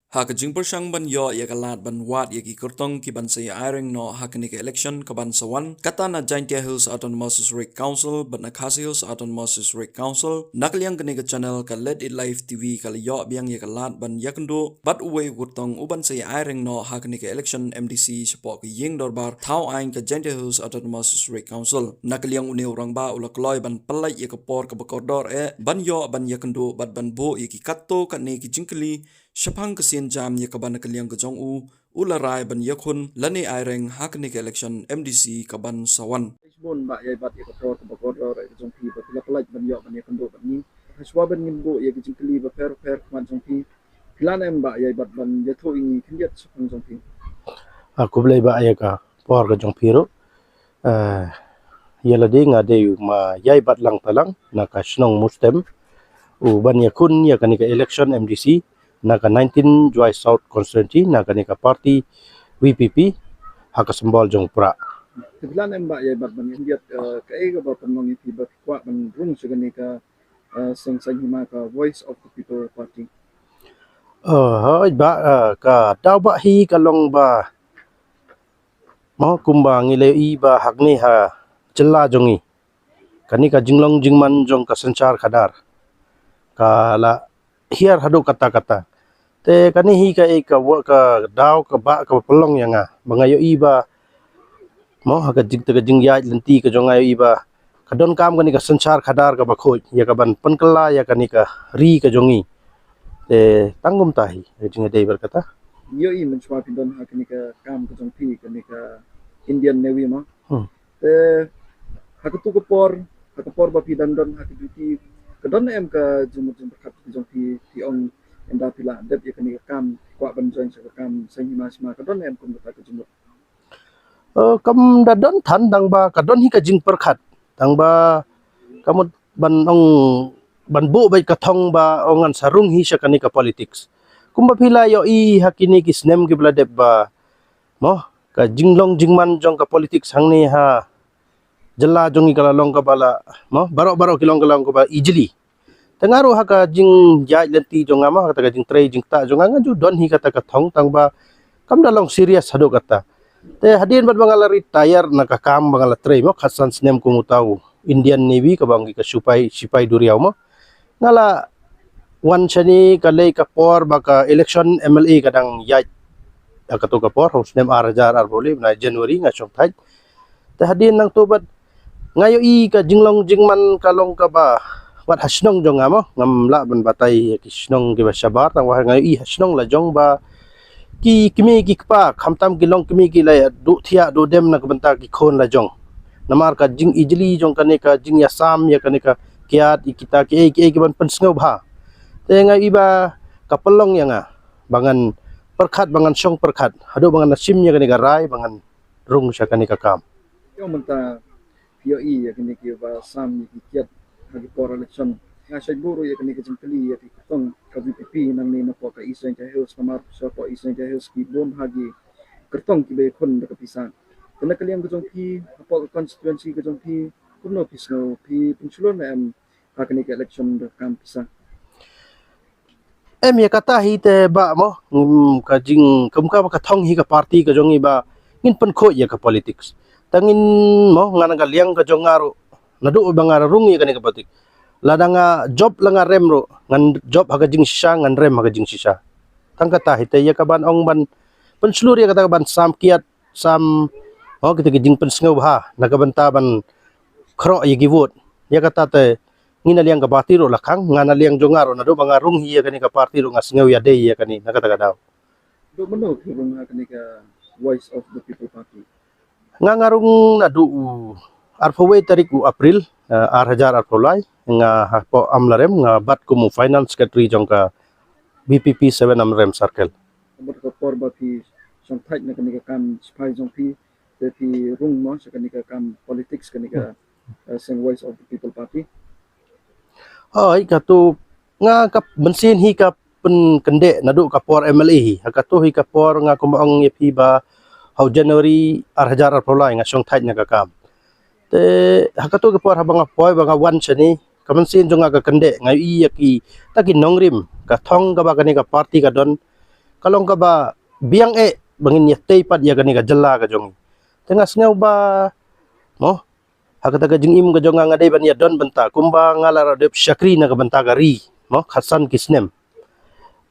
Hakajing persang ban yo ya kalat ban wat ya ki kurtong ki ban say airing no hakani ke election ka ban sawan kata na Jaintia Hills Autonomous Rate Council ban na Khasi Hills Autonomous Rate Council nakliang kani ka channel ka Let It Live TV ka yo biang ya kalat ban yakendo bat uwe kurtong uban say airing no hakani ke election MDC support ki ying dorbar thau aing ka Jaintia Hills Autonomous Rate Council nakliang une orang ba ulak loy ban palai ya ka por ka bakordor ban yo ban yakendo bat ban bo ya ki katto ka ne ki jingkli Shapang kesian jam ya kaban kaliang kejong ularai ban yakun lani aireng hakni ke election MDC kaban sawan. Bon ba ya bat ya ko bakor ra jong pi ba pila pala ban yo ban ya kando ban ni haswa ban ngimbo ya jing kli ba per man jong pi plan em ba ya bat ban ya tho ingi kindiat sapang jong pi aku belai ba ya ka por ka jong piro ya lade nga de ma yai bat lang talang na ka snong mustem u ban ya kun ya kanika election MDC na ka 19 Joy South constituency na kanika party WPP haka sembol jong pra plan em ba ya bat ban kindiat ka e ga ba pan nong pi ba kwa ban rung segani ka seng sang hima ka voice of the people party hai ba ka daw ba hi kalong ba mau kumba ngile i ba hakni ha chella jongi kanika jinglong jingman jong ka sanchar khadar kala hiar hadu kata-kata te kani hi ka daw ka ba ka pelong yang bangayo iba mo ha ka jing te jing ya lenti ka jongayo iba kadon kam kani ka sanchar khadar ka bakhoj ya ka ban pankala ya kani ka ri ka jongi te tangum tahi jing de berkata yo i men chwa pi don ha ka kam ka jong pi ka Indian Navy ma hakatu ko por ba pi dan don hakatu ti kadon em ka jumur khat jong pi ong enda pila dep ya kani kam kwa ban join sa kam sangi masma kadon em kum ta ka jumur kam dadon than dang ba kadon hi ka jing perkhat dang ba kamu ban bu bai ka thong ba ongan sarung hi sa kani ka politics kumba pila yo i hakini ki snem ki bla dep ba mo ka jinglong jingman jong ka politics hangni ha jella jongi kala long ka bala mo baro kilong kalong ko ba easily tengaru ha ka jing ja lenti jong ama ka jing trei jing ta jong anga ju don hi kata ka thong tang ba kam dalong serious hado kata te hadin bad bangala retire na ka kam bangala trei mo khasan snem ko mutaw Indian Navy ka bangi ka sipai duriaw mo ngala wan chani ka lei ka por ba ka election MLA kadang ya ka to ka por host nem arajar arboli na January nga song thai te hadin nang tubad ngayo i ka jinglong jingman kalong ka ba wat hasnong jong amo ngam la ban batay kisnong ki ba sabar tang wa ngayo i hasnong la jong ba ki kimi ki pa khamtam kilong kimi ki la du thia do dem na banta ki khon la jong namar ka jing ijli jong kane ka jing ya sam ya kane ka kiat kita ki ban pensngau bha te ngayo i ba kapelong yang bangan perkhat bangan song perkhat hado bangan nasim ya kane ka rai bangan rung sya kane ka kam yo menta yo i ya kani ki ba sam ki kiat hagi por election nga sa guru ya kani ka jingkli ya ki tong ka VPP nang ni na po ka Eastern Hills kamar sa po Eastern Hills ki bon hagi kertong ki be kon ka pisan kana kaliang ka jong ki po constituency ka jong ki kuno pisno pi pinsulon na em hakani ka election kam pisan em ya kata hi te ba mo ka jing kum ka thong hi ka party ka jong i ba ngin pen kho ya ka politics tangin mo ngana ka liang ka jong aro nadu bangara rungi ka ni ka politik ladanga job langa remro ngan job haga jing sisa ngan rem haga jing sisa tang kata hi te ya ka ban ong ban pen seluruh ya kata ban sam kiat sam oh kita jing pen sngau ha na ka banta ban khro ya giwot ya kata te ngina liang ka party ro lakhang ngana liang jong aro nadu bangarung hi ya ka ni ka party ro ngasngau ya de ya ka ni na kata ka daw do mano ki bon hakani ka voice of the people party ngangarung nadu arfawe tarik April arhajar arfolai nga hapo amlarem nga bat kumu finance secretary jongka BPP 7 amrem circle amot ka por ba pi som thai na kani ka kam spai jong pi te pi rung mo sa kani ka kam politics kani ka sing voice of the people party ai katu nga kap bensin hi ka pen kende nadu ka por MLA hi hakatu hi ka por nga kumaong yepi ba how January arhajar arfolai nga song thai na ka kam te hakatu ke por habang apoy banga wan chani kamansin jonga ka kande ngai i yaki taki nongrim ka thong ka ba kani ka party ka don kalong ka ba biang bangin yatay pat ya kani ka jala ka jong tengas ngaw ba mo hakata ka jing im ka jong nga day ban ya don banta kumba ngala radep syakri na ka banta ka ri mo khasan kisnem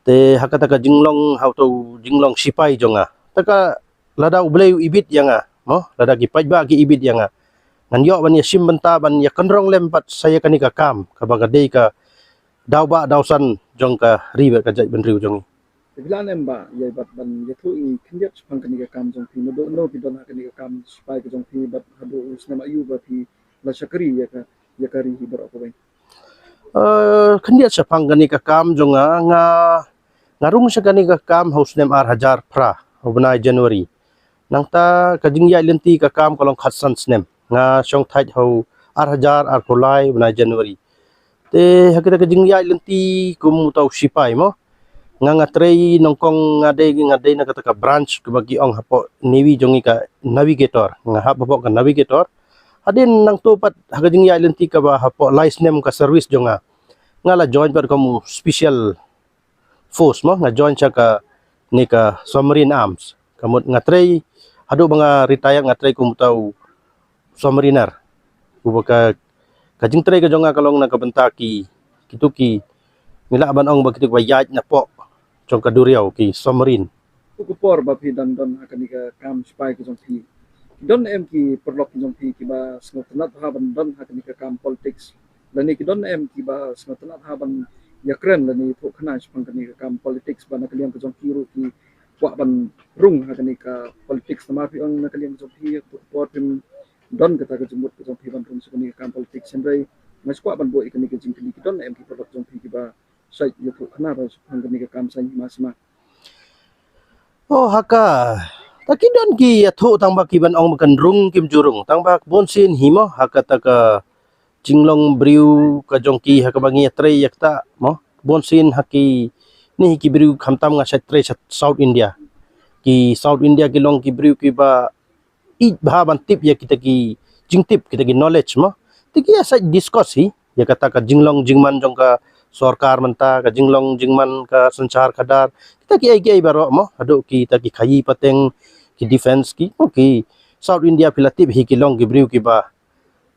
te hakata ka jinglong how to jinglong sipai jonga taka lada ublay ibit yanga mo lada ki pajba ki ibit yanga ngan yo ban ya sim banta ban ya kendrong lempat saya kani ka kam ka bagadei ka daw ba dawsan jong ka ri ka jaj ban riu jong Bilan emba ya bat ban ya tu I kinjat sepang kani kam jong pi no pi don kani kam supaya jong pi bat hadu usna ayu bat pi la syakri ya kari hibar apa bain. Kandia sa panggani ka kam jonga ngarung sa kani ka kam house nem ar hajar pra ubnai January nang ta kajingya lenti ka kam kolong khatsan snem nga syong thait ho ar hajar ar kolai ubnai January te hakita kajingya lenti kum tau sipai mo nga trei nongkong ngade na kata ka branch kubagi ong hapo niwi jongi ka navigator nga hapo ka navigator adin nang tupat hakajingya lenti ka ba hapo license ka service jonga ngala join par kamu special force mo nga join siya ka ni ka submarine arms kamot nga tray hado mga retire nga tray kumutaw submariner kubaka kajing tray ka jonga kalong nakabantaki kituki nilaban ong bagitik bayaj na po chong kaduriaw ki submarine Ukupor ba pi dan kani kam supaya jong pi don em ki perlok jong pi ki ba snotnat haban don kani kam politics lani ki don em ki ba snotnat haban yakren lani tu khana sepang kani kam politics ba nakaliam jong pi ru ki wa ban rung kani ka politics ma pi on nakaliam jong pi ukupor pin don kata ka jumut jong pi ban rung kani kam politics sendai mas kwa ban bo kani jing ki don em ki perlok jong pi ki ba sai ya tu khana ba sepang kani kam sai masma oh haka takidon ki atho tang ba ki ban ong makan rung kim jurung tang ba bonsin himo hakata ka jinglong briu ka jongki hakabangi tray yakta mo bonsin haki ni ki briu khamtam nga satre South India ki long ki briu ki ba I bha ban tip ya kita ki jingtip kita ki knowledge mo tiki asa discuss hi ya kata ka jinglong jingman jong ka sarkar manta ka jinglong jingman ka sanchar khadar kita ki ai baro mo hado ki ta ki khayi pateng ki defense ki okay South India pilatip hi ki long ki briu ki ba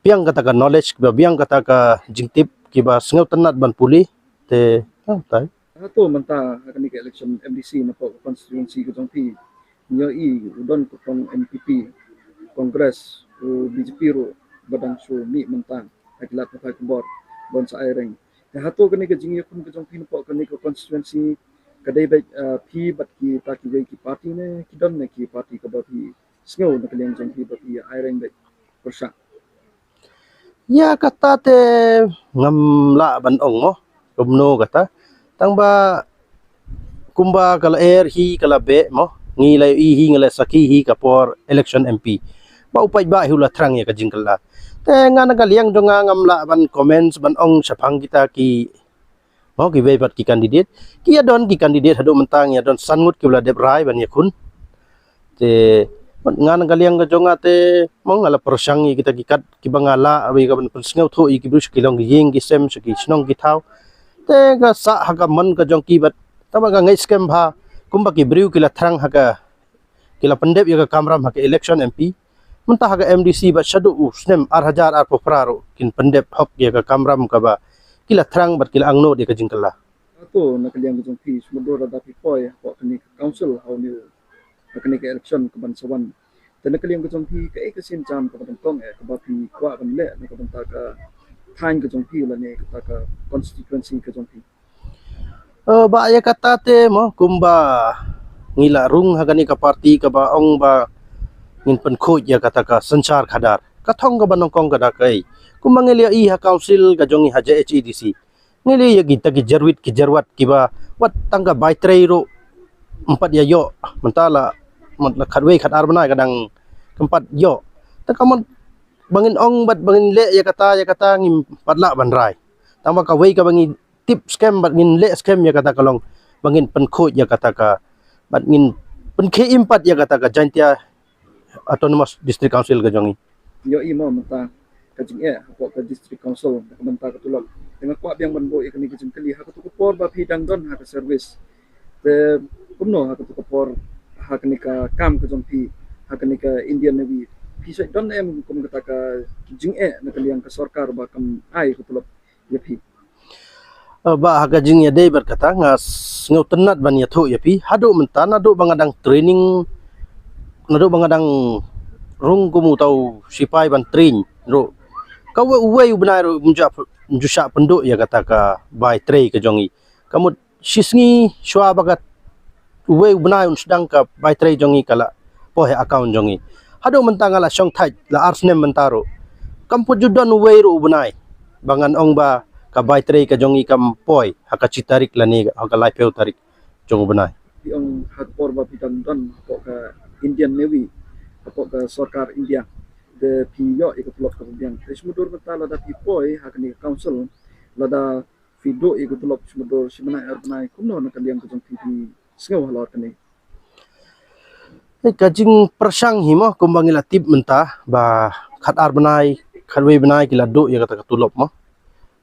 piang kata ka knowledge ki ba biang kata ka jingtip ki ba sengaw tanat ban puli te tai Hato manta kani ka election MDC na po constituency ko jong pi nyo udon ko tong MPP Congress o BJP ro badang su mi manta akilat pa ka bor bon sa airing hato kani ka jingyo kun ka jong pi po kani ka constituency kadai ba pi bat ki ta ki ki party ne ki don ne ki party ka ba pi sengaw na kaliang jong pi ba pi airing ba persa ya kata te ngamla ban ong mo kumno kata tang ba kumba kala hi kala be mo ngilay hi ngala saki hi kapor election MP ba upay ba hula trang ya kajing kala te nga nagaliang do nga ngamla ban comments ban ong sapang kita ki mo ki bat ki candidate ki adon ki candidate hado mentang ya don sangut ki bla debrai ban yakun te nga nagaliang ga jonga te mo ngala persang kita kikat ki bangala abi ka ban persngaw tho ki brus kilong ying ki sem ki snong ki thau te ga sa haga man ka jong ki bat tama ga ngai scam bha kumba ki briu kila thrang haga kila pandep ya ka kamram haga election MP munta haga MDC bat shadu usnem ar hajar ar pokraro kin pandep hok ya ka kamram ka ba kila thrang bat kila angno de ka jingkala Hato na kaliang ka jong pi sumodora dapi poy po kani council how ni kani ka election ka bansawan dan kaliang ka jong pi ka ekasin jam ka tong ka ba pi kwa ban le na ka banta ka thain ka jong pi la ne ka constituency ka jong pi ba ya kata te mo kumba ngila rung hagani ka party ka ba ong ba ngin pen khoj ya kata ka sanchar khadar kathong ka banong kong kada kai kumba ngelia ha council ka jongi haja HEDC ngeli ya kita ki jarwit ki jarwat ki ba wat tangga bai treiro empat ya yo mentala mat khadwei khadar bana kadang tempat yo ta kamon bangin ong bat bangin le ya kata ngim padla banrai tamba ka wei ka bangin tip scam bat ngin le scam ya kata kalong bangin penkhoj ya kata ka bat ngin penkhe impat ya kata ka jantia autonomous district council ka jongi yo mo mata ka jing po ka district council ka banta ka tulog dengan kwa biang banbo ikani ka jing kali ha ka tu por ba pi dang don ha ka service te kumno ha ka por ha ka nika kam ka jompi ha ka nika Indian Navy pisa don em kum kata ka jing na kaliang ka sarkar ba kam ai ko tulop yapi Ba haga jing ya dei berkata ngas ngau tenat ban ya thu ya pi hadu mentan adu bangadang training nadu bangadang rung kumu tau sipai ban train ro kau uwe benar menjusak penduk ya kata ka by tray ke jongi kamu sisngi shwa bagat uwe benar sedang ka by tray jongi kala pohe account jongi hadu mentang ala syong thai la arsnem mentaro kampu judan uwe ro benai bangan ong ba ka by tray ka jongi kam poi haka citarik lani haka laipeu tarik jong benai yung hakpor ba pitan don po ka Indian Navy po ka sarkar India de piyo ikut lok ka biang semudur betala da pipoi hakni council lada fido ikut lok semudur simana arnai kuno na kaliang ka jong pipi sengaw halor kani kajing persang himo kumbangi latib mentah ba khat ar benai khatwe benai kila do ya kata tulop mo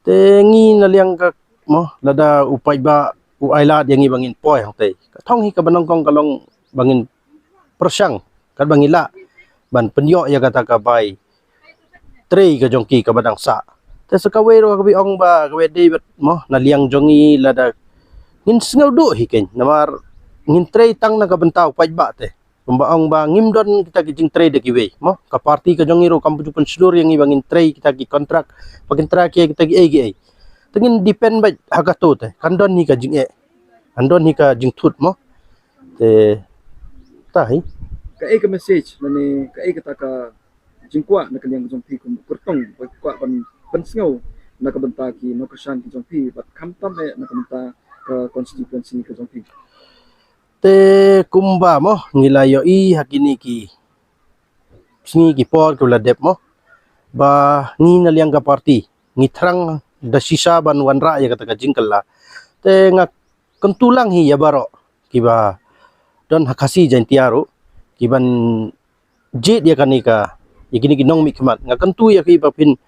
tengi naliang ka mo lada upai ba uailat yang ibangin poi hang tei thong hi ka banong kong kalong bangin persang kan bangila ban penyo ya kata ka bai trei ka jongki ka badang sa te sakawe ro ka bi ong ba ka de mo naliang jongi lada ngin sngau do hi ken namar ngin trei tang na ka bentau pai ba te pembaong ba ngimdon kita kijing trade de kiwe mo ka party ka jongi ro kampu pun seluruh yang ibangin trade kita ki kontrak kontrak kita ki egi tengin depend ba hagato te kandon ni ka jing andon ni ka jing thut mo te tahi ka ka message nani ka kata ka jingkwa na kaliang jong pi kum kurtong kwa ban sengaw na ka benta ki no kashan ki jong pi bat kamtam na ka benta ka constituency ka jong pi te kumba mo ngilayo I hakini ki singi ki por ko ladep mo ba ngi naliang ka party ngi thrang da sisa ban wanra ya kata ka jingkalla te nga kentulang hi ya baro kiba don hakasi jantiaro kiban jet ya kanika yakini ginong mi khamat nga kentu ya ki pin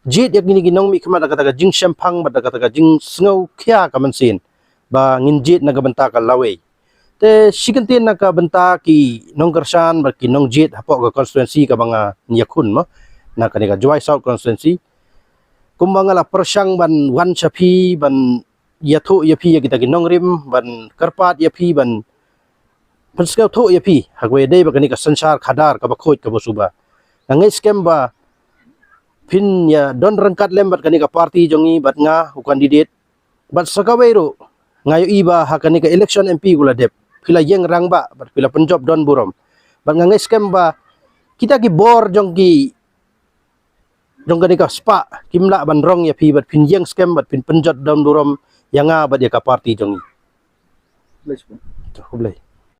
jet yakini ginong mi khamat kata ka jing shampang ba kata ka jing sngau khya ka mansin ba ngin jet na gabanta ka lawe te sikentin na ka benta ki nong kersan ba ki nong jet hapo ka constituency ka banga nyakun mo na kanika Joy South constituency kumbanga la persang ban wan chapi ban yatho yapi ya kita ki nong rim ban karpat yapi ban penskau tho yapi hagwe dei ba kanika sansar khadar ka ba khoj ka bosuba ngai scam ba pin ya don rangkat lembat kanika party jongi bat nga candidate bat sakawero ngayo iba hakanika election MP gula dep pila yeng rang ba pila penjob don burom ban ngai scam ba kita ki bor jong ki jong kanika spa kimla ban rong ya pi bat pin yeng scam bat pin penjot don burom yang nga bat ya ka party jongi let's go Hublay